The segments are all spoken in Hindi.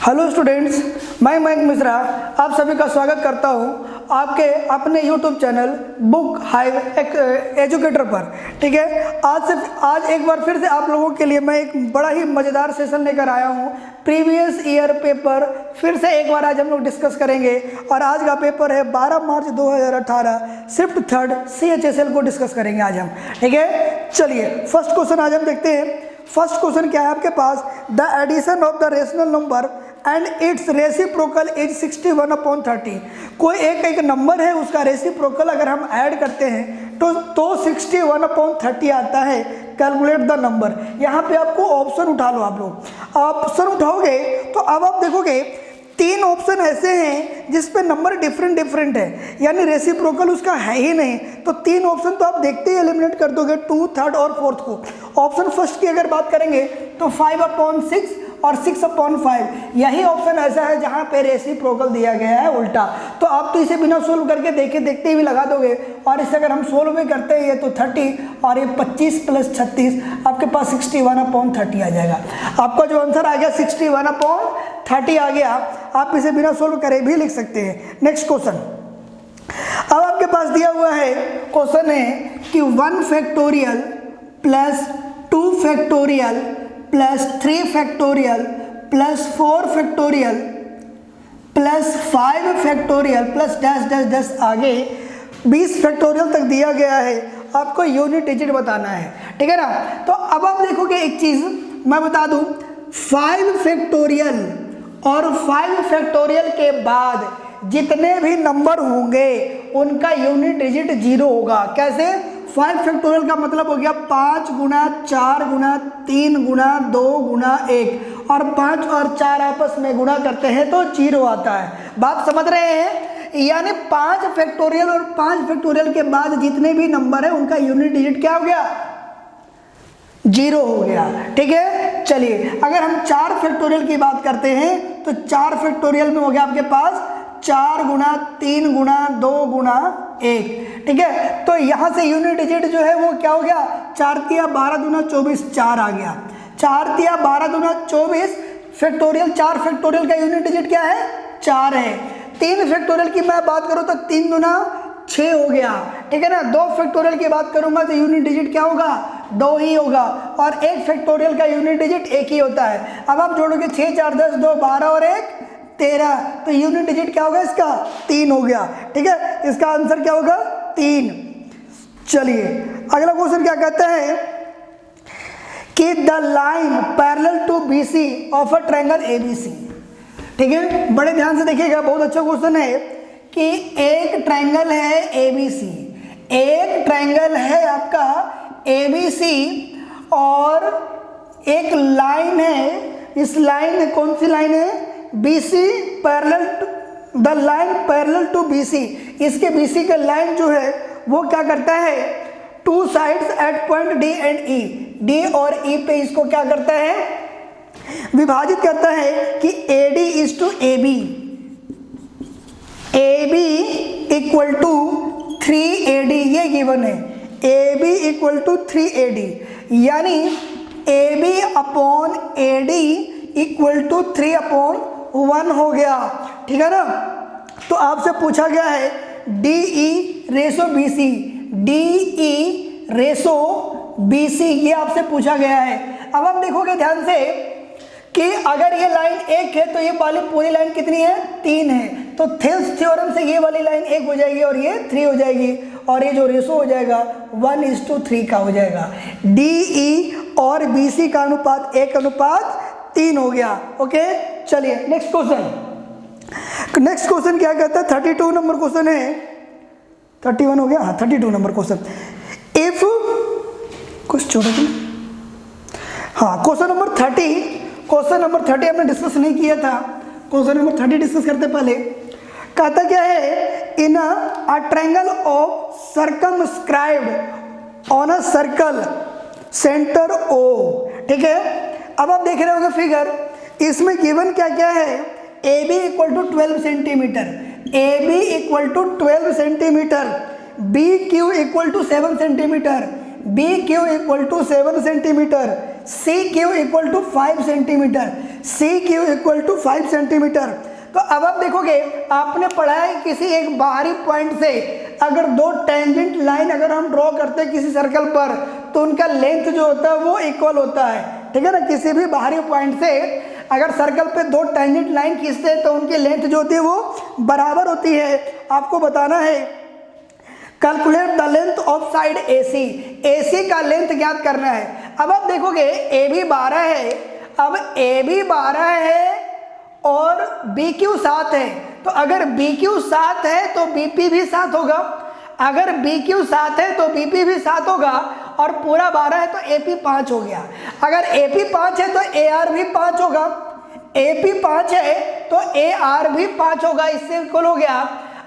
हेलो स्टूडेंट्स, मैं मयंक मिश्रा आप सभी का स्वागत करता हूं आपके अपने YouTube channel book hive educator पर। ठीक है, आज एक बार फिर से आप लोगों के लिए मैं एक बड़ा ही मज़ेदार सेशन लेकर आया हूं। प्रीवियस ईयर पेपर फिर से एक बार आज हम लोग डिस्कस करेंगे और आज का पेपर है 12 मार्च 2018 शिफ्ट थर्ड CHSL को डिस्कस करेंगे आज हम। ठीक है, चलिए फर्स्ट क्वेश्चन आज हम देखते हैं। फर्स्ट क्वेश्चन क्या है आपके पास, the addition of the rational number and its reciprocal is 61/30। कोई एक नंबर है, उसका रेसिप्रोकल अगर हम ऐड करते हैं तो 61/30 आता है। Calculate the number. यहाँ पे आपको ऑप्शन उठा लो, आप लोग ऑप्शन उठाओगे तो अब आप देखोगे तीन ऑप्शन ऐसे हैं जिस पे नंबर डिफरेंट है, यानी रेसिप्रोकल उसका है ही नहीं। तो तीन ऑप्शन तो आप देखते ही एलिमिनेट कर दोगे, 2, 3 और 4 को। ऑप्शन फर्स्ट की अगर बात करेंगे तो 5/6 और 6/5, यही ऑप्शन ऐसा है जहां पे रेसिप्रोकल दिया गया है उल्टा। तो आप तो इसे बिना सोल्व करके देखते ही लगा दोगे, और इसे अगर हम सोल्व भी करते हैं तो 30 और ये 25 + 36 आपके पास 61/30 आ जाएगा। आपका जो आंसर आ गया 61/30 आ गया। आप इसे बिना सोल्व करे भी लिख सकते हैं। नेक्स्ट क्वेश्चन अब आपके पास दिया हुआ है, क्वेश्चन है कि 1 factorial plus 2 factorial plus 3 factorial plus 4 factorial plus 5 factorial plus dash dash dash आगे 20 फैक्टोरियल तक दिया गया है। आपको यूनिट डिजिट बताना है। ठीक है ना। तो अब आप देखोगे एक चीज मैं बता दूं, 5 फैक्टोरियल और 5 फैक्टोरियल के बाद जितने भी नंबर होंगे उनका यूनिट डिजिट 0 होगा। कैसे? 5 फैक्टोरियल का मतलब हो गया 5 गुना 4 गुना 3 गुना 2 गुना 1, और 5 और 4 आपस में गुणा करते हैं तो 0 आता है। बात समझ रहे हैं? यानी 5 फैक्टोरियल और 5 फैक्टोरियल के बाद जितने भी नंबर है उनका यूनिट डिजिट क्या हो गया? 0 हो गया। ठीक है, चलिए अगर हम 4 फैक्टोरियल की बात करते हैं तो 4 फैक्टोरियल में हो गया आपके पास 4 गुना 3 गुना 2 गुना 1। ठीक है, तो यहां से यूनिट डिजिट जो है वो क्या हो गया? 4 तिया 12 दूना 24, 4 आ गया। 4 तिया 12 दूना 24 फैक्टोरियल, 4 फैक्टोरियल का यूनिट डिजिट क्या है? 4 है। 3 फैक्टोरियल की मैं बात करूं तो 3 दूना 6 हो गया। ठीक है ना। 2 फैक्टोरियल की बात करूंगा तो यूनिट डिजिट क्या होगा? 2 ही होगा, और 1 फैक्टोरियल का यूनिट डिजिट 1 ही होता है। अब आप जोड़ोगे 6 4 10 2 12 और 1 13, तो यूनिट डिजिट क्या होगा इसका? 3 हो गया। ठीक है, इसका आंसर क्या होगा? 3। चलिए अगला क्वेश्चन क्या कहता है कि the line parallel to BC of a triangle ABC। ठीक है, बड़े ध्यान से देखिएगा, बहुत अच्छा क्वेश्चन है कि एक ट्रायंगल है ABC, एक ट्रायंगल है आपका ABC और एक लाइन है। इस लाइन कौन सी लाइन है? BC parallel to the line parallel to BC। इसके BC का लाइन जो है वो क्या करता है? 2 sides at point D and E, D और E पे इसको क्या करता है? विभाजित करता है कि AD is to AB, AB equal to 3AD, ये गिवन है। AB इक्वल टू 3AD, यानी AB upon AD equal to 3/1 हो गया। ठीक है ना। तो आपसे पूछा गया है DE ratio BC, DE ratio BC, ये आपसे पूछा गया है। अब आप देखोगे ध्यान से कि अगर ये लाइन 1 है तो ये वाली पूरी लाइन कितनी है? 3 है। तो थेल्स थ्योरम से ये वाली लाइन 1 हो जाएगी और ये 3 हो जाएगी, और ये जो रेशो हो जाएगा 1:3 का हो जाएगा। DE और BC का अनुपात 1:3 हो गया। ओके, चलिए नेक्स्ट क्वेश्चन। नेक्स्ट क्वेश्चन क्या कहता है? 32 नंबर क्वेश्चन है। 31 हो गया, हाँ 32 नंबर क्वेश्चन। इफ कुछ छोटा था, हाँ क्वेश्चन नंबर 30 हमने डिस्कस नहीं किया था। क्वेश्चन नंबर 30 डिस्कस करते पहले कहता क्या है? In a triangle of circumscribed on a circle centre O। ठीक है, अब आप देख रहे होंगे फिगर, इसमें गिवन क्या क्या है? AB equal to 12 centimetre, AB equal to 12 centimetre, BQ equal to 7 centimetre, BQ equal to 7 centimetre, CQ equal to 5 centimetre. C Q equal to 5 centimetre. तो अब आप देखोगे, आपने पढ़ा है किसी एक बाहरी पॉइंट से अगर दो टेंजेंट लाइन अगर हम ड्रॉ करते हैं किसी सर्कल पर तो उनका लेंथ जो होता है वो इक्वल होता है, ठीक है ना। किसी भी बाहरी पॉइंट से अगर सर्कल पे दो टेंजेंट लाइन खींचते हैं तो उनकी लेंथ जो होती है वो बराबर होती है। आपको बताना है calculate the length of side AC, AC का लेंथ ज्ञात करना है। अब आप देखोगे AB 12 है, अब AB 12 है और BQ 7 है, तो अगर BQ 7 है तो BP भी 7 होगा, अगर BQ 7 है तो BP भी 7 होगा और पूरा 12 है तो AP 5 हो गया। अगर AP 5 है तो AR भी 5 होगा, AP 5 है तो AR भी 5 होगा, इससे इक्वल हो गया।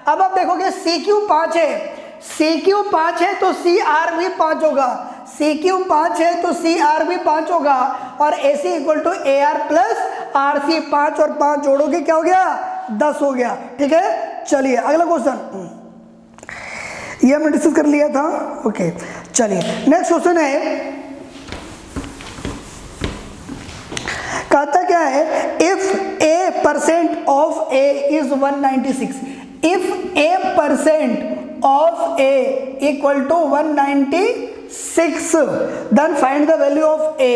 अब आप देखोगे CQ 5 है, CQ 5 है तो CR भी 5 होगा, CQ 5 है तो CR भी 5 होगा और AC equal to AR plus RC, 5 और 5 जोड़ोगे क्या हो गया 10 हो गया, ठीक है। चलिए अगला क्वेश्चन, ये हमने डिस्कस कर लिया था, ओके। चलिए नेक्स्ट क्वेश्चन है, कहता क्या है, if A% of A is 196, if A% of A equal to 196 then find the value of A।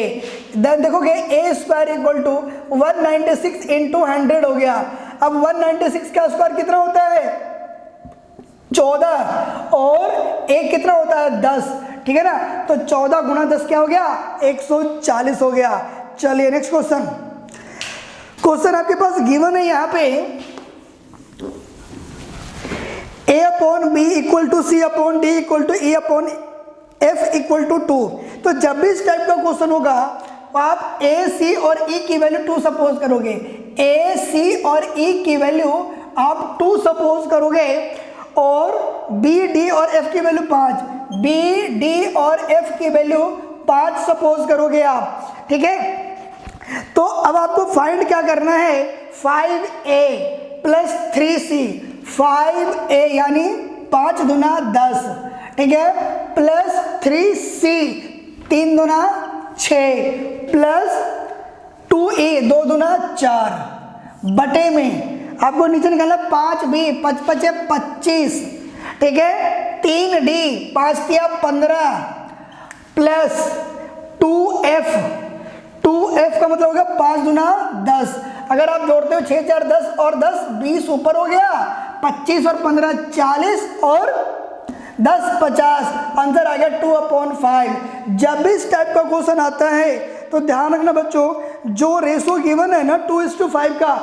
then देखोगे A square equal to 196 into 100 हो गया। अब 196 का स्क्वायर कितना होता है 14 और A कितना होता है 10, ठीक है ना। तो 14 गुणा 10 क्या हो गया 140 हो गया। चलिए नेक्स्ट क्वेश्चन, क्वेश्चन आपके पास गिवन है यहाँ पे A upon B equal to C upon D equal to E upon F equal to 2। तो जब भी इस टाइप का क्वेश्चन होगा तो आप A, C और E की वैल्यू 2 सपोज करोगे, A, C और E की वैल्यू आप 2 सपोज करोगे और B, D और F की वैल्यू 5, B, D और F की वैल्यू 5 सपोज करोगे आप, ठीक है। तो अब आपको फाइंड क्या करना है, 5A प्लस 3C, 5A यानी 5 दुना 10, ठीक है, प्लस 3C 3 दुना 6 प्लस 2A 2 दुना 4 बटे में आपको नीचे निकालना 5B 5 5 25, ठीक है, 3D 5 तिया 15 प्लस 2F, 2F का मतलब हो गया 5 दुना 10। अगर आप जोड़ते हो 6 4 10 और 10 20 ऊपर हो गया, 25 और 15 40 और 10 50, आंसर आ गया 2/5। जब भी इस टाइप का क्वेश्चन आता है तो ध्यान रखना बच्चों, जो रेशो गिवन है ना 2:5 का,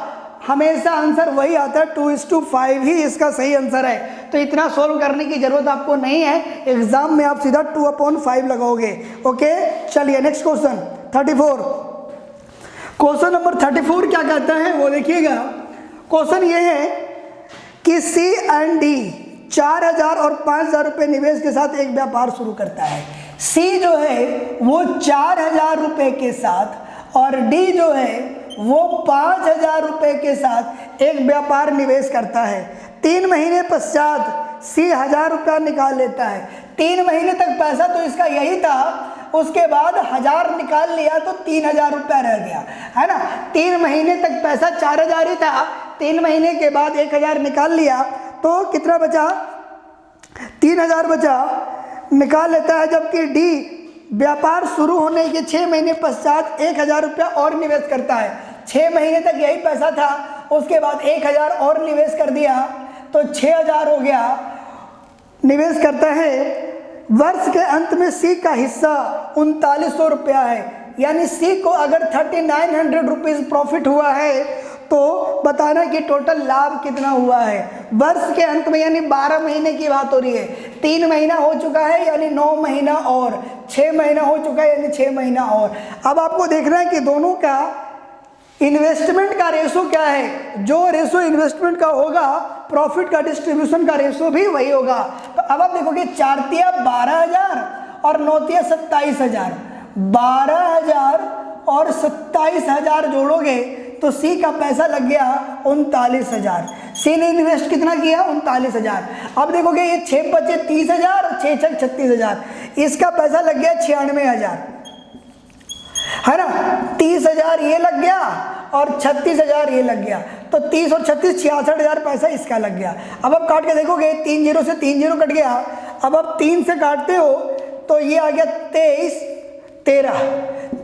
हमेशा आंसर वही आता है, 2:5 ही इसका सही आंसर है। तो इतना सोल्व करने की जरूरत आपको नहीं है, एग्जाम में आप सीधा 2/5 लगाओगे, ओके। चलिए नेक्स्ट क्वेश्चन 34, क्वेश्चन नंबर 34 क्या कहता है वो देखिएगा। क्वेश्चन ये है कि C एंड D 4000 और 5000 रुपये निवेश के साथ एक व्यापार शुरू करता है। C जो है वो 4000 रुपये के साथ और D जो है वो 5000 रुपये के साथ एक व्यापार निवेश करता है। 3 महीने पश्चात C 1000 रुपया निकाल लेता है। 3 महीने तक पैसा तो इसका यही था, उसके बाद 1000 निकाल लिया तो 3000 रुपया रह गया, है ना। 3 महीने तक पैसा 4000 ही था, 3 महीने के बाद 1000 निकाल लिया तो कितना बचा 3000 बचा, निकाल लेता है। जबकि D व्यापार शुरू होने के 6 महीने पश्चात 1000 रुपया और निवेश करता है। 6 महीने तक यही पैसा था, उसके बाद 1000 और निवेश कर दिया तो 6000 हो गया, निवेश करता है। वर्ष के अंत में C का हिस्सा 3900 रुपया है, यानी C को अगर 3900 रुपीज़ प्रॉफिट हुआ है तो बताना कि टोटल लाभ कितना हुआ है वर्ष के अंत में, यानी 12 महीने की बात हो रही है। 3 महीना हो चुका है यानी 9 महीना और 6 महीना हो चुका है यानी 6 महीना और। अब आपको देखना है कि दोनों का इन्वेस्टमेंट का रेशो क्या है। जो रेशो इन्वेस्टमेंट का होगा प्रॉफिट का डिस्ट्रीब्यूशन का रेशो भी वही होगा। तो अब आप देखोगे 4 तिया 12000 और 9 तिया 27000, 12000 और 27000 जोड़ोगे तो C का पैसा लग गया 39000। C ने इन्वेस्ट कितना किया 39000। अब देखोगे ये 6 बचे 30000 और 6 6 36000, इसका पैसा लग गया 96000, है ना। 30000 ये लग गया और 36,000 ये लग गया, तो 30 और 36 66,000 पैसा इसका लग गया। अब आप काट के देखोगे 3 जीरो से 3 जीरो कट गया। अब आप 3 से काटते हो तो ये आ गया 23 13,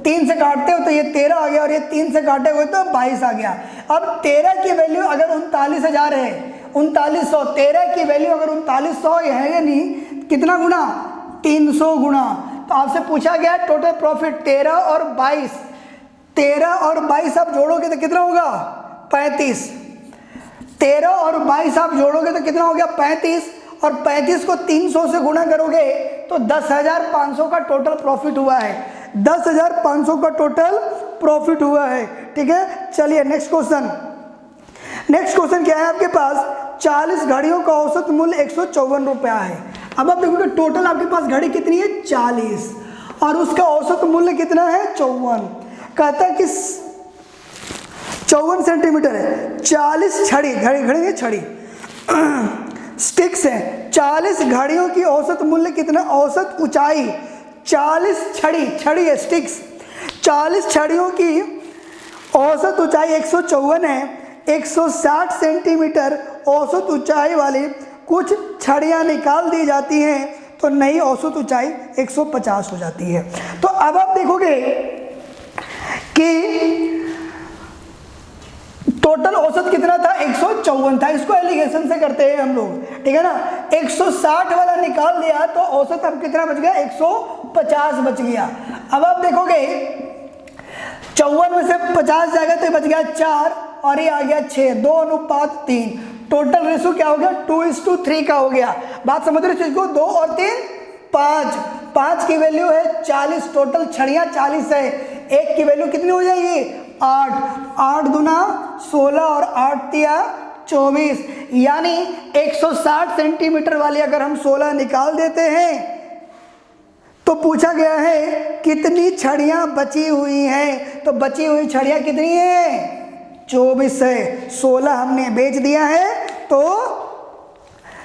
3 से काटते हो तो ये 13 आ गया और ये 3 से काटे हुए तो 22 आ गया। अब 13 की वैल्यू अगर 39,000 है, 3900, 13 की वैल्यू अगर 3900 है या नहीं, कितना गुना, 300 गुना। तो आपसे पूछा गया टोटल प्रॉफिट 13 और 22, 13 और 22 आप जोड़ोगे तो कितना होगा 35, 13 और 22 आप जोड़ोगे तो कितना हो गया 35, और 35 को 300 से गुणा करोगे तो 10,500 का टोटल प्रॉफिट हुआ है, 10,500 का टोटल प्रॉफिट हुआ है। ठीक है, चलिए नेक्स्ट क्वेश्चन। नेक्स्ट क्वेश्चन क्या है आपके पास, 40 घड़ियों का औसत मूल्य 154 रुपया है। अब आप देखोगे टोटल आपके पास घड़ी कितनी है 40 और उसका औसत मूल्य कितना है 54। कहता है कि 54 सेंटीमीटर है, 40 छड़ी, घड़ी है छड़ी स्टिक्स है, 40 घड़ियों की औसत मूल्य कितना, औसत ऊंचाई 40 छड़ी है स्टिक्स, 40 छड़ियों की औसत ऊंचाई 154 है। 160 सेंटीमीटर औसत ऊंचाई वाली कुछ छड़ियां निकाल दी जाती हैं तो नई औसत ऊंचाई 150 हो जाती है। तो अब आप देखोगे कि टोटल औसत कितना था 154 था, इसको एलिगेशन से करते हैं हम लोग, ठीक है ना। 160 वाला निकाल दिया तो औसत अब कितना बच गया 150 बच गया। अब आप देखोगे 54 में से 50 जाएगा तो बच गया 4 और ये आ गया 6, 2:3, टोटल रेशो क्या हो गया 2:3 का हो गया। बात समझ रहे हो चीज को, 2 और 3 5, 5 की वैल्यू है 40, टोटल छड़ियां 40 है, 1 की वैल्यू कितनी हो जाएगी 8, 8 दूना 16 और 8 तिया 24, यानी 160 सेंटीमीटर वाली अगर हम 16 निकाल देते हैं तो पूछा गया है कितनी छड़ियां बची हुई हैं, तो बची हुई छड़ियां कितनी है 24 है, 16 हमने बेच दिया है तो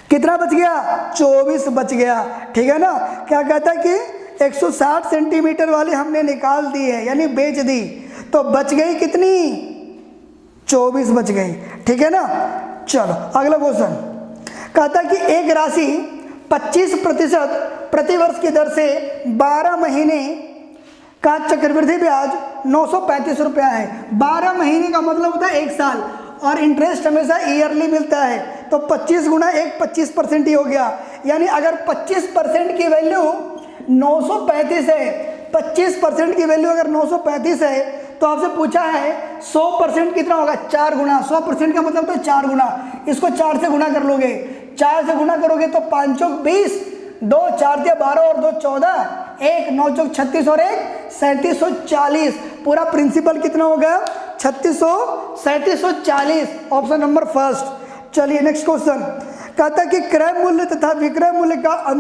कितना बच गया 24 बच गया। ठीक है ना, क्या कहता है कि 160 सेंटीमीटर वाली हमने निकाल दी है यानी बेच दी, तो बच गई कितनी 24 बच गई। ठीक है ना, चलो अगला क्वेश्चन। कहता है कि एक राशि 25% प्रतिवर्ष की दर से 12 महीने का चक्रवृद्धि ब्याज 935 रुपया है। 12 महीने का मतलब होता है 1 साल और इंटरेस्ट हमेशा ईयरली मिलता है, तो 25 गुना 1 25% ही हो गया, यानी अगर 25% की वैल्यू 935 है, 25% की वैल्यू अगर 935 है तो आपसे पूछा है 100% कितना होगा 4 गुना, 100% का मतलब तो 4 गुना, इसको 4 से गुना कर लोगे, 4 से गुना करोगे तो 5 चौक 20, 2 4 12 और 2 14, 1 9 चौक 36 और 1 3740, पूरा प्रिंसिपल कितना होगा 3740, ऑप्शन नंबर फर्स्ट। चलिए नेक्स्ट क्वेश्चन। कहता है कि क्रय मूल्य तथा विक्रय मूल्य का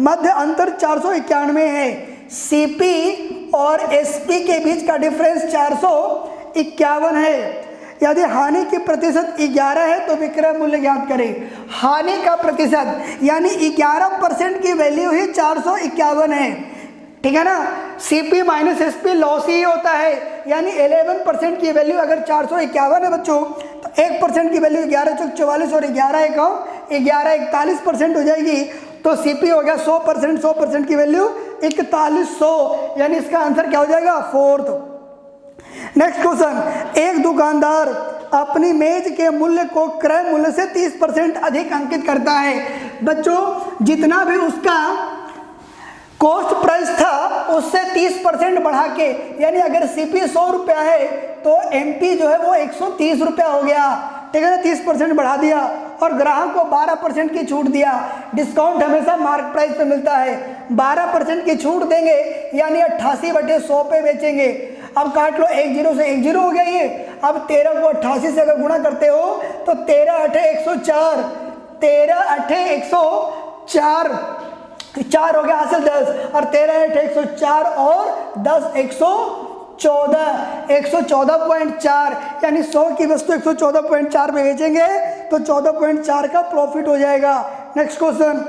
मध्य अंतर 491 है। सीपी और एसपी के बीच का डिफरेंस 451 है। यदि हानि की प्रतिशत 11 है तो विक्रय मूल्य ज्ञात करें। हानि का प्रतिशत यानी 11% की वैल्यू ही 451 है, ठीक है ना। सीपी माइनस एसपी लॉस ही होता है, यानी 11% की वैल्यू अगर 451 है बच्चों तो 1% की वैल्यू 11 चौक 44 और 11 41% हो जाएगी, तो सीपी हो गया 100%, 100% की वैल्यू 4100, यानी इसका आंसर क्या हो जाएगा 4th। Next question. एक दुकानदार अपनी मेज के मूल्य को क्रय मूल्य से 30% अधिक अंकित करता है। बच्चों जितना भी उसका कॉस्ट प्राइस था उससे 30% बढ़ा के, यानी अगर सीपी 100 रुपया है तो एमपी जो है वो 130 रुपया हो गया, ठीक है ना। 30% बढ़ा दिया और ग्राहक को 12% की छूट दिया। डिस्काउंट हमेशा मार्क प्राइस पे मिलता है, 12% की छूट देंगे यानी 88/100 पे बेचेंगे। अब काट लो, 1 0 से 1 0 हो गया ये। अब 13 को 88 से अगर गुणा करते हो तो 13 8 104, 13 8 104, 4 हो गया हासिल 10 और 13 8 104 और 10 114, 114.4, यानी 100 की वस्तु 114.4 पे बेचेंगे तो 14.4 का प्रॉफिट हो जाएगा। Next question.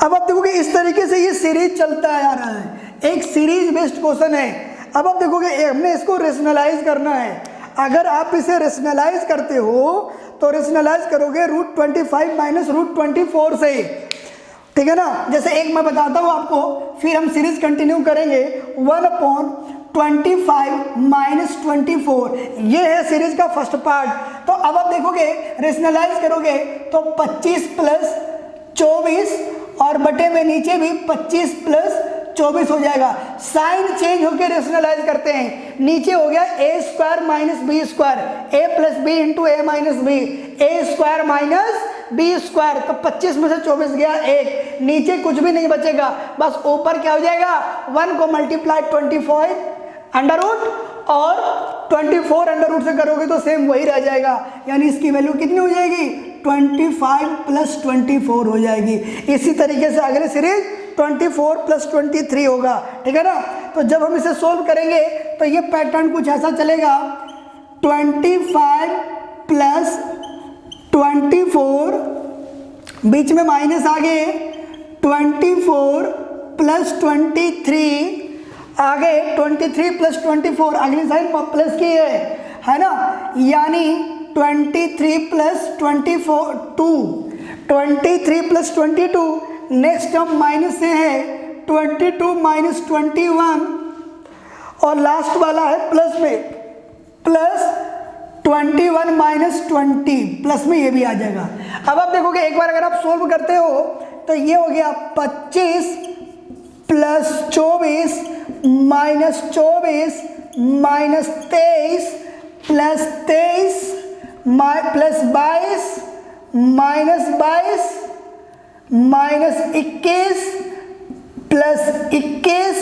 अब आप देखोगे इस तरीके से ये सीरीज चलता आ रहा है, एक सीरीज बेस्ड क्वेश्चन है। अब आप देखोगे हमने इसको रेशनलाइज करना है। अगर आप इसे रेशनलाइज करते हो तो रेशनलाइज करोगे √25 माइनस √24 से, ठीक है ना। जैसे एक मैं बताता हूँ आपको, फिर हम सीरीज कंटिन्यू करेंगे। 1/25 माइनस 24, ये है सीरीज का फर्स्ट पार्ट। तो अब आप देखोगे रेशनलाइज करोगे तो 25 प्लस 24 और बटे में नीचे भी 25 प्लस 24 हो जाएगा। साइन चेंज होकर रेशनलाइज करते हैं। नीचे हो गया a square minus B square, a plus B into A minus B, A square minus B square. तो 25 में से 24 गया 1, नीचे कुछ भी नहीं बचेगा, बस ऊपर क्या हो जाएगा 1 को मल्टीप्लाई 24 अंडर रूट और 24 अंडर रूट से करोगे तो सेम वही रह जाएगा। यानी इसकी वैल्यू कितनी हो जाएगी 25 प्लस 24 हो जाएगी। इसी तरीके से अगले सीरीज 24 प्लस 23 होगा, ठीक है ना। तो जब हम इसे सोल्व करेंगे तो ये पैटर्न कुछ ऐसा चलेगा, 25 प्लस 24, बीच में माइनस आगे 24 प्लस 23, आगे 23 प्लस 24, अगली साइड प्लस की है ना। यानी 23 plus 24 2, 23 plus 22, next term minus से है 22 माइनस 21 और लास्ट वाला है प्लस में, प्लस 21 माइनस 20, प्लस में ये भी आ जाएगा। अब आप देखोगे एक बार अगर आप सोल्व करते हो तो ये हो गया 25 plus 24 minus 24 minus 23 plus 23 plus 22 minus 22 minus 21 plus 21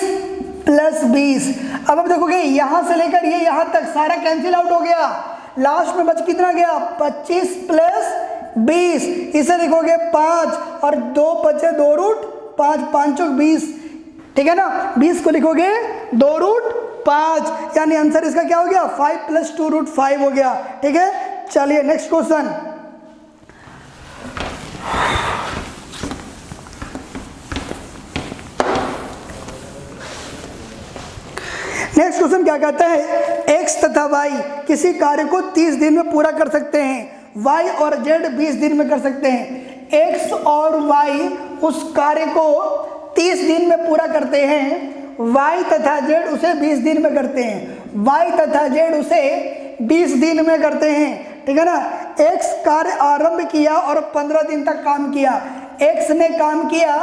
plus 20। अब आप देखोगे यहां से लेकर ये यहां तक सारा कैंसिल आउट हो गया, लास्ट में बच कितना गया 25 प्लस 20, इसे लिखोगे 5 और 2 बचे 2 रूट 5, 5 चौक 20, ठीक है ना। 20 को लिखोगे 2 रूट 5, यानी आंसर इसका क्या हो गया 5 प्लस 2 रूट 5 हो गया, ठीक है। चलिए नेक्स्ट क्वेश्चन। नेक्स्ट क्वेश्चन क्या कहता है, x तथा y किसी कार्य को 30 दिन में पूरा कर सकते हैं, y और z 20 दिन में कर सकते हैं। x और y उस कार्य को 30 दिन में पूरा करते हैं, y तथा z उसे 20 दिन में करते हैं, y तथा z उसे 20 दिन में करते हैं, ठीक है ना। x कार्य आरंभ किया और 15 दिन तक काम किया, x ने काम किया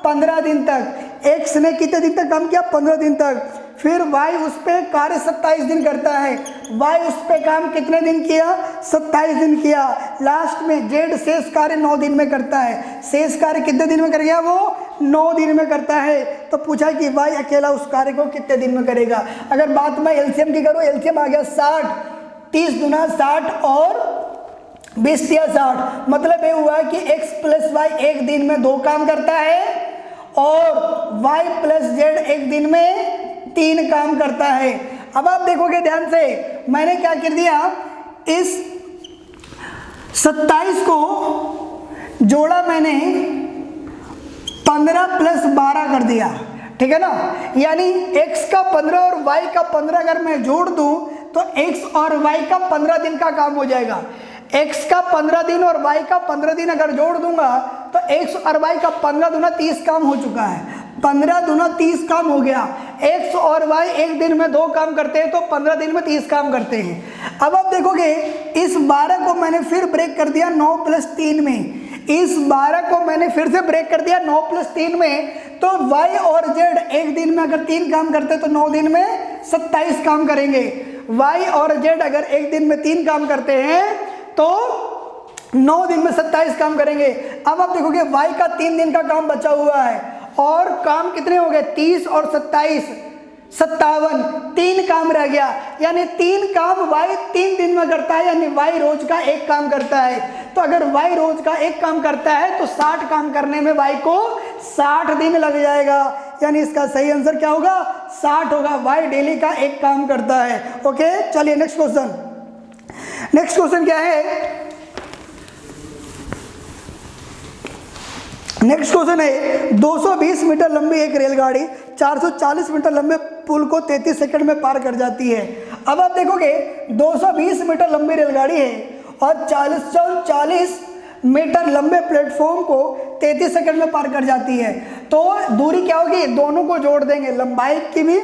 15 दिन तक, x ने कितने दिन तक काम किया 15 दिन तक। फिर y उस पे कार्य 27 दिन करता है, y उस पे काम कितने दिन किया 27 दिन किया। लास्ट में z शेष कार्य 9 दिन में करता है, शेष कार्य कितने दिन में कर गया वो 9 दिन में करता है। तो पूछा कि y अकेला उस कार्य को कितने दिन में करेगा। अगर बात मैं एलसीएम की करूँ, एलसीएम आ गया 60, 30 गुना 60 और 20 या 60, मतलब ये हुआ कि x प्लस वाई एक दिन में 2 काम करता है और y प्लस z एक दिन में 3 काम करता है। अब आप देखोगे ध्यान से, मैंने क्या कर दिया, इस 27 को जोड़ा मैंने 15 प्लस 12 कर दिया, ठीक है ना। यानी x का 15 और y का 15 अगर मैं जोड़ दूं तो x और y का 15 दिन का काम हो जाएगा। x का 15 दिन और y का 15 दिन अगर जोड़ दूंगा तो x और y का 15 दूना 30 काम हो चुका है, 15 दूना 30 काम हो गया। x और y एक दिन में 2 काम करते हैं तो 15 दिन में 30 काम करते हैं। अब आप देखोगे इस 12 को मैंने फिर ब्रेक कर दिया 9 प्लस 3 में, इस 12 को मैंने फिर से ब्रेक कर दिया 9 प्लस 3 में। तो y और z एक दिन में अगर 3 काम करते तो 9 दिन में 27 काम करेंगे, y और z अगर एक दिन में 3 काम करते हैं तो 9 दिन में 27 काम करेंगे। अब आप देखोगे y का 3 दिन का काम बचा हुआ है और काम कितने हो गए 30 और 27 57, 3 काम रह गया। यानी 3 काम y 3 दिन में करता है, यानी y रोज का 1 काम करता है। तो अगर y रोज का 1 काम करता है तो 60 काम करने में y को 60 दिन लग जाएगा। यानी इसका सही आंसर क्या होगा 60 होगा, y डेली का 1 काम करता है। ओके चलिए नेक्स्ट क्वेश्चन। नेक्स्ट क्वेश्चन क्या है, नेक्स्ट क्वेश्चन है 220 मीटर लंबी एक रेलगाड़ी 440 मीटर लंबे पुल को 33 सेकंड में पार कर जाती है। अब आप देखोगे 220 मीटर लंबी रेलगाड़ी है और 40 मीटर लंबे प्लेटफॉर्म को 33 सेकंड में पार कर जाती है। तो दूरी क्या होगी, दोनों को जोड़ देंगे, लंबाई की भी,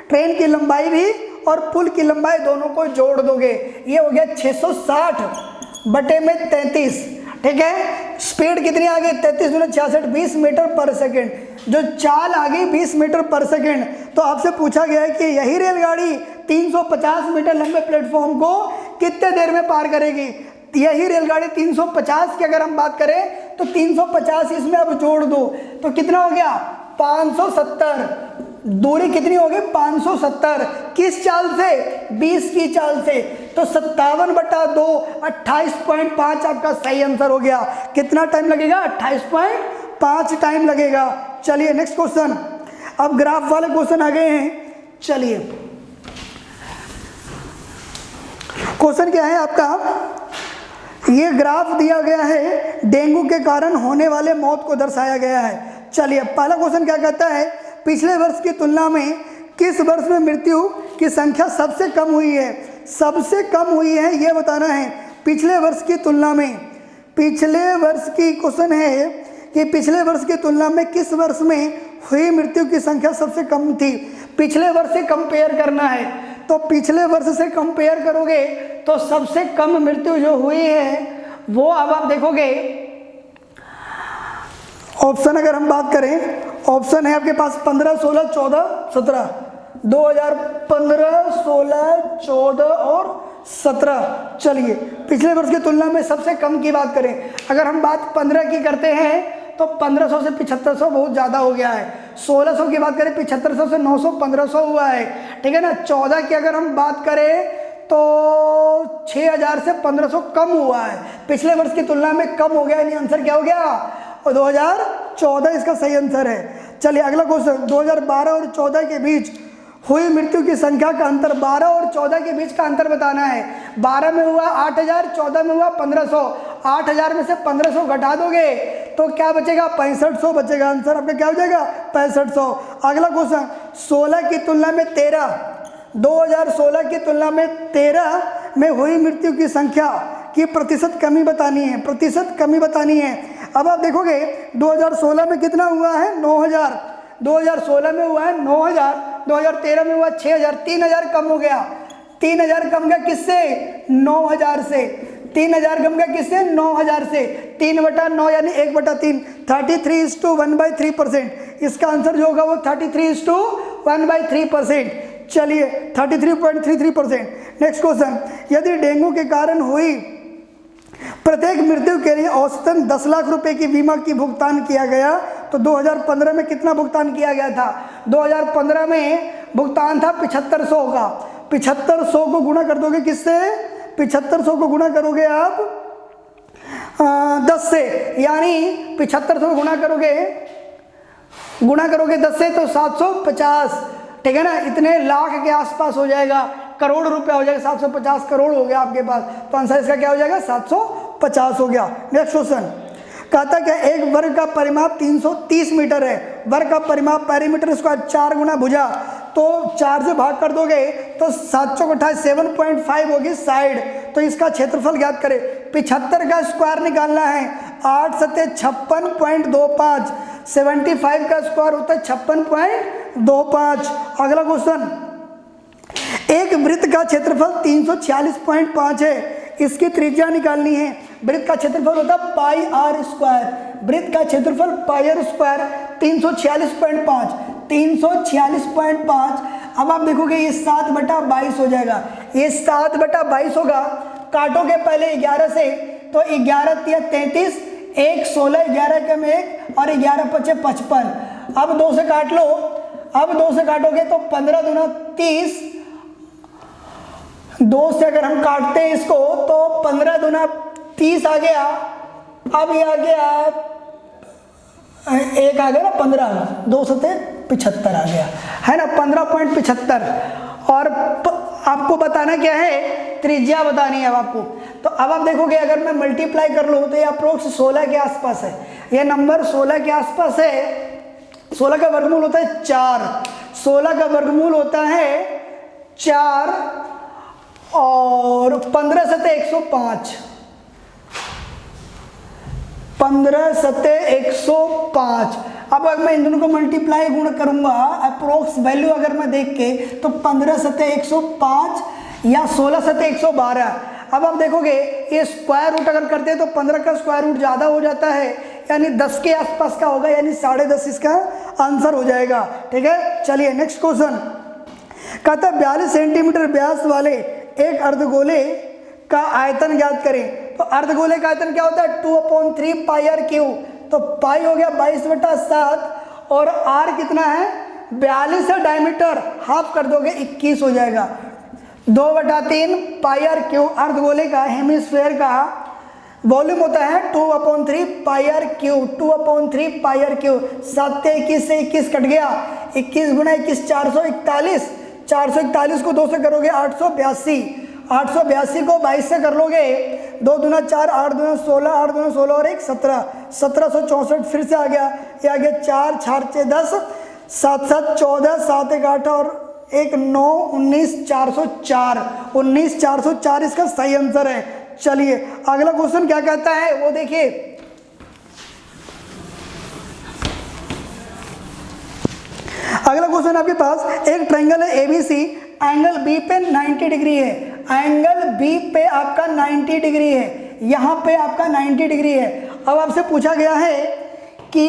ट्रेन की लंबाई भी और पुल की लंबाई दोनों को जोड़ दोगे, ये हो गया 660/33। ठीक है, स्पीड कितनी आ गई, 33 × 66 20 मीटर पर सेकेंड। जो चाल आ गई 20 मीटर पर सेकेंड। तो आपसे पूछा गया है कि यही रेलगाड़ी 350 मीटर लंबे प्लेटफॉर्म को कितने देर में पार करेगी। यही रेलगाड़ी 350 की अगर हम बात करें तो 350 इसमें अब जोड़ दो तो कितना हो गया 570। दूरी कितनी होगी 570। किस चाल से, 20 की चाल से। तो 57/2 28.5 आपका सही आंसर हो गया। कितना टाइम लगेगा, 28.5 टाइम लगेगा। चलिए नेक्स्ट क्वेश्चन, अब ग्राफ वाले क्वेश्चन आ गए हैं। चलिए क्वेश्चन क्या है आपका, ये ग्राफ दिया गया है, डेंगू के कारण होने वाले मौत को दर्शाया गया है। चलिए पहला क्वेश्चन क्या कहता है, पिछले वर्ष की तुलना में किस वर्ष में मृत्यु की संख्या सबसे कम हुई है। सबसे कम हुई है ये बताना है, पिछले वर्ष की तुलना में। पिछले वर्ष की क्वेश्चन है कि पिछले वर्ष की तुलना में किस वर्ष में हुई मृत्यु की संख्या सबसे कम थी। पिछले वर्ष से कंपेयर करना है, तो पिछले वर्ष से कंपेयर करोगे तो सबसे कम मृत्यु जो हुई है वो अब आप देखोगे ऑप्शन, अगर हम बात करें ऑप्शन है आपके पास 15, 16, 14, 17। 2015, 16, 14 और 17। चलिए पिछले वर्ष की तुलना में सबसे कम की बात करें, अगर हम बात 15 की करते हैं तो 1500 से 7500 बहुत ज़्यादा हो गया है। 1600 की बात करें 7500 से 900 1500 हुआ है, ठीक है ना। 14 की अगर हम बात करें तो 6000 से 1500 कम हुआ है, पिछले वर्ष की तुलना में कम हो गया। यानी आंसर क्या हो गया, और 2014 इसका सही आंसर है। चलिए अगला क्वेश्चन, 2012 और 14 के बीच हुई मृत्यु की संख्या का अंतर, 12 और 14 के बीच का अंतर बताना है। 12 में हुआ 8000, 14 में हुआ 1500। 8000 में से 1500 घटा दोगे तो क्या बचेगा, 6500 बचेगा। आंसर आपका क्या हो जाएगा, 6500। अगला क्वेश्चन, 16 की तुलना में 13, 2016 की तुलना में 13 में हुई मृत्यु की संख्या की प्रतिशत कमी बतानी है, प्रतिशत कमी बतानी है। अब आप देखोगे 2016 में कितना हुआ है, 9000। 2016 में हुआ है 9000, 2013 में हुआ 6000, 3000 कम हो गया। 3000 कम गया किससे, 9000 से। 3000 कम गया किससे, 9000 से। 3/9 यानी 1/3, 33:1/3%। इसका आंसर जो होगा वो 33:1/3%। चलिए 33.33%। नेक्स्ट क्वेश्चन, यदि डेंगू के कारण हुई प्रत्येक मृत्यु के लिए औसतन 10 लाख रुपए की बीमा की भुगतान किया गया तो 2015 में कितना भुगतान किया गया था। 2015 में भुगतान था 7500 का। 7500 को गुणा कर दोगे किससे, 7500 को गुणा करोगे आप 10 से, यानी 7500 को गुणा करोगे 10 से तो 750, ठीक है ना। इतने लाख के आसपास हो जाएगा, करोड़ रुपया हो जाएगा, 750 करोड़ हो गया आपके पास। तो आंसर इसका क्या हो जाएगा, 750 हो गया। नेक्स्ट क्वेश्चन कहता क्या, एक वर्ग का परिमाप 330 मीटर है। वर्ग का परिमाप पेरीमीटर स्क्वायर 4 गुना भुजा, तो 4 से भाग कर दोगे तो 728 7.5 होगी साइड। तो इसका क्षेत्रफल ज्ञात करें। 75 का स्क्वायर निकालना है, 8 सत्ते 56.25, 75 का स्क्वायर होता है 56.25। अगला क्वेश्चन, एक वृत्त का क्षेत्रफल 346.5 है, इसकी त्रिज्या निकालनी है। वृत्त का क्षेत्रफल होता है पाई आर स्क्वायर, वृत्त का क्षेत्रफल पाई आर स्क्वायर 346.5, 346.5। अब आप देखोगे ये 7/22 हो जाएगा, ये 7/22 होगा। काटोगे पहले 11 से तो 11 × 33, 1 16, 11 कम 1 और 11 × 5 55। अब 2 से काट लो, अब 2 से काटोगे तो 15 दूना 30, 2 से अगर हम काटते हैं इसको तो 15 दूना 30 आ गया। अब ये आ गया, एक आ गया ना 15, 2 सत्ते 75 आ गया, है ना, 15.75। और आपको बताना क्या है, त्रिज्या बतानी है अब आपको। तो अब आप देखोगे अगर मैं मल्टीप्लाई कर लूँ तो ये अप्रोक्स 16 के आसपास है, ये नंबर 16 के आसपास है। 16 का वर्गमूल होता है 4, 16 का वर्गमूल होता है 4 और 15 सते 105, 15 सते 105। अब अगर मैं इन दोनों को मल्टीप्लाई गुण करूंगा अप्रोक्स वैल्यू अगर मैं देख के, तो 15 सते 105 या 16 सते 112। अब आप देखोगे ये स्क्वायर रूट अगर करते हैं तो 15 का स्क्वायर रूट ज़्यादा हो जाता है, यानी 10 के आसपास का होगा, यानी 10.5 इसका आंसर हो जाएगा। ठीक है, चलिए नेक्स्ट क्वेश्चन। कहता है 42 सेंटीमीटर व्यास वाले एक अर्धगोले का आयतन ज्ञात करें। तो अर्धगोले का आयतन क्या होता है 2/3 पाई आर क्यू। तो पाई हो गया 22/7 और आर कितना है 42 है डायमीटर, हाफ कर दोगे 21 हो जाएगा। 2/3 पाई आर क्यू अर्धगोले का हेमिस्फेयर का वॉल्यूम होता है 2/3 pi r cube, 2/3 pi r cube. 7 21 से 21 कट गया, 21 गुना 21 441, 441 को 2 से करोगे 882, 882 को 22 से कर लोगे 2 दूना 4, 8 दूना 16, 8 दूना 16 और 1 17, 1764 फिर से आ गया, ये आ गया 4 4 6 10, 7 7 14, 7 1 8 और 1 9, 19 404, 19 404 इसका सही आंसर है। चलिए अगला क्वेश्चन क्या कहता है वो देखिए। अगला क्वेश्चन आपके पास, एक ट्रायंगल है एबीसी, एंगल बी पे 90 डिग्री है, एंगल बी पे आपका 90 डिग्री है, यहाँ पे आपका 90 डिग्री है। अब आपसे पूछा गया है कि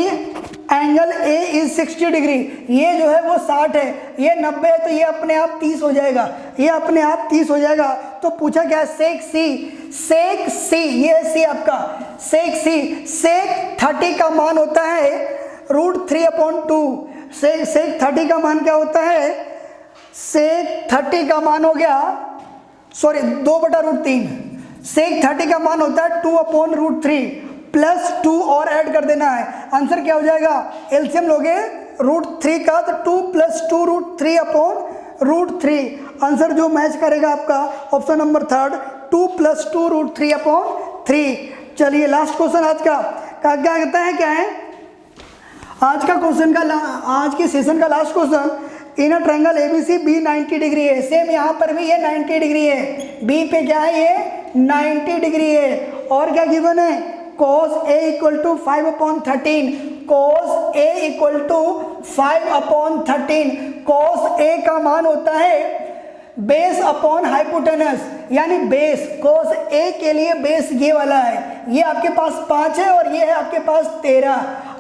एंगल ए इज 60 डिग्री, ये जो है वो 60 है, ये 90 है, तो ये अपने आप 30 हो जाएगा, ये अपने आप 30 हो जाएगा। तो पूछा क्या है सेक सी, सेक सी, ये सी आपका सेक सी, सेक 30 का मान होता है √3/2। सेक 30 का मान क्या होता है, सेक 30 का मान हो गया, सॉरी 2/√3, सेक 30 का मान होता है 2/√3 प्लस 2 और ऐड कर देना है। आंसर क्या हो जाएगा, एलसीएम लोगे √3 का तो 2 + 2 √3/√3। आंसर जो मैच करेगा आपका ऑप्शन नंबर 3, 2 + 2 √3/3। चलिए लास्ट क्वेश्चन आज का क्या कहता है, क्या है आज का क्वेश्चन का आज के सेशन का last question. In a triangle ABC B 90 degree है, सेम यहाँ पर भी ये 90 डिग्री है, बी पे क्या है ये 90 डिग्री है। और क्या गिवन है cos A = 5/13, cos A = 5/13, cos A का मान होता है बेस अपॉन हाइपोटेनस, यानी बेस cos A के लिए बेस ये वाला है, ये आपके पास 5 है और ये है आपके पास 13।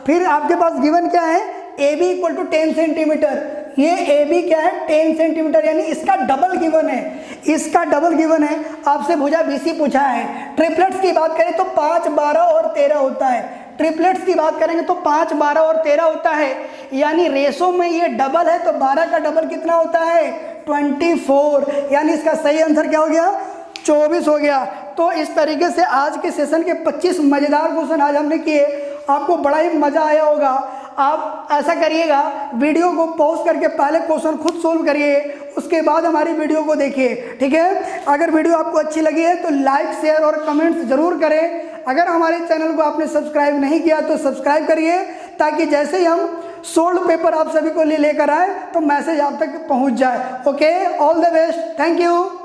फिर आपके पास गिवन क्या है AB = 10 सेंटीमीटर, ये AB क्या है 10 सेंटीमीटर, यानी इसका डबल गिवन है, इसका डबल गिवन है। आपसे भुजा BC पूछा है। ट्रिपलेट्स की बात करें तो 5 12 और 13 होता है, ट्रिपलेट्स की बात करेंगे तो 5 12 और 13 होता है, यानी रेशो में ये डबल है तो 12 का डबल कितना होता है 24, यानी इसका सही आंसर क्या हो गया 24 हो गया। तो इस तरीके से आज के सेशन के 25 मज़ेदार क्वेश्चन आज हमने किए, आपको बड़ा ही मज़ा आया होगा। आप ऐसा करिएगा, वीडियो को पॉज करके पहले क्वेश्चन खुद सोल्व करिए, उसके बाद हमारी वीडियो को देखिए, ठीक है। अगर वीडियो आपको अच्छी लगी है तो लाइक शेयर और कमेंट्स ज़रूर करें। अगर हमारे चैनल को आपने सब्सक्राइब नहीं किया तो सब्सक्राइब करिए, ताकि जैसे ही हम सोल्ड पेपर आप सभी को लेकर आए तो मैसेज आप तक पहुंच जाए। Okay, all the best, thank you.